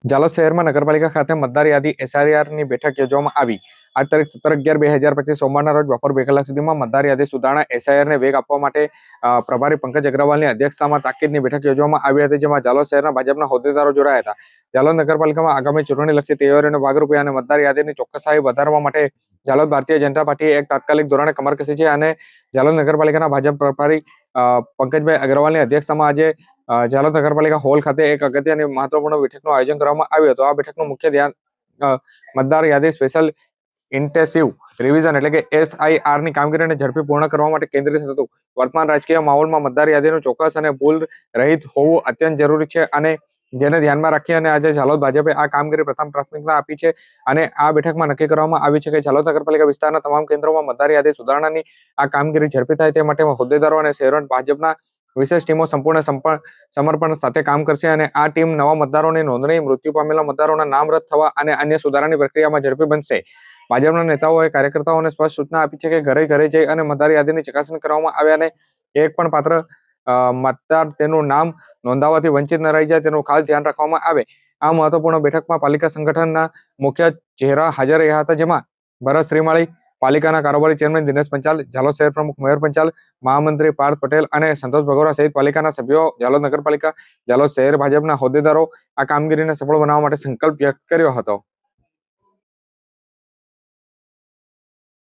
જાલોદ શહેરમાં નગરપાલિકા ખાતે મતદાર યાદી એસઆઈઆરની બેઠક યોજવામાં આવી। આજ તારીખ 17/11/2025 સોમવારના રોજ બપોર 2 કલાક સુધીમાં મતદાર યાદી સુધારણા એસઆઈઆરને વેગ આપવા માટે પ્રભારી પંકજ અગ્રવાલની અધ્યક્ષતામાં તાકીદની બેઠક યોજવામાં આવી હતી, જેમાં જાલોદ શહેરના ભાજપના હોદ્દેદારો જોડાયા હતા। જાલોદ નગરપાલિકામાં આગામી ચૂંટણીલક્ષી તૈયારીઓના ભાગરૂપે અને મતદાર યાદીની ચોકસાઈ વધારવા માટે જાલોદ ભારતીય જનતા પાર્ટીએ એક તાત્કાલિક ધોરણે કમર કસી છે અને જાલોદ નગરપાલિકાના ભાજપ પ્રભારી પંકજભાઈ અગ્રવાલની અધ્યક્ષતામાં આજે જાલોદ નગરપાલિકા હોલ ખાતે એક અગત્યની મહત્વપૂર્ણ બેઠકનું આયોજન કરવામાં આવ્યું હતું। આ બેઠકનું મુખ્ય ધ્યાન મતદાર યાદી સ્પેશિયલ ઇન્ટેન્સિવ રિવિઝન એટલે કે એસઆઈઆરની કામગીરીને ઝડપી પૂર્ણ કરવા માટે કેન્દ્રિત હતું। વર્તમાન રાજકીય માહોલમાં મતદાર યાદીનું ચોક્કસ અને ભૂલ રહિત હોવું અત્યંત જરૂરી છે અને જેને ધ્યાનમાં રાખી અને આજે જાલોદ ભાજપે આ કામગીરી પ્રથમ પ્રાથમિકતા આપી છે અને આ બેઠકમાં નક્કી કરવામાં આવ્યું છે કે જાલોદ નગરપાલિકા વિસ્તારના તમામ કેન્દ્રોમાં મતદાર યાદી સુધારણાની આ કામગીરી ઝડપી થાય તે માટે હોદ્દેદારો અને શહેરો ભાજપના વિશેષ ટીમો સંપૂર્ણ સમર્પણ સાથે કામ કરશે અને આ ટીમ નવા મતદારોની નોંધણી, મૃત્યુ પામેલા મતદારોના નામ રદ થવા અને અન્ય સુધારાની પ્રક્રિયામાં ઝડપી બનશે। ભાજપના નેતાઓએ કાર્યકર્તાઓને સ્પષ્ટ સૂચના આપી છે કે ઘરે ઘરે જઈ અને મતદાર યાદીની ચકાસણી કરવામાં આવે અને એક પણ પાત્ર મતદાર તેનું નામ નોંધાવવાથી વંચિત ન રહી જાય તેનું ખાસ ધ્યાન રાખવામાં આવે। આ મહત્વપૂર્ણ બેઠકમાં પાલિકા સંગઠનના મુખ્ય ચહેરા હાજર રહ્યા હતા, જેમાં ભરત શ્રીમાળી, પાલિકાના કારોબારી ચેરમેન દિનેશ પંચાલ, જાલોદ શહેર પ્રમુખ મયુર પંચાલ, મહામંત્રી પાર્થ પટેલ અને સંતોષ ભગોરા સહિત પાલિકાના સભ્યો, જાલોદ નગરપાલિકા, જાલોદ શહેર ભાજપના હોદ્દેદારો આ કામગીરીને સફળ બનાવવા માટે સંકલ્પ વ્યક્ત કર્યો હતો।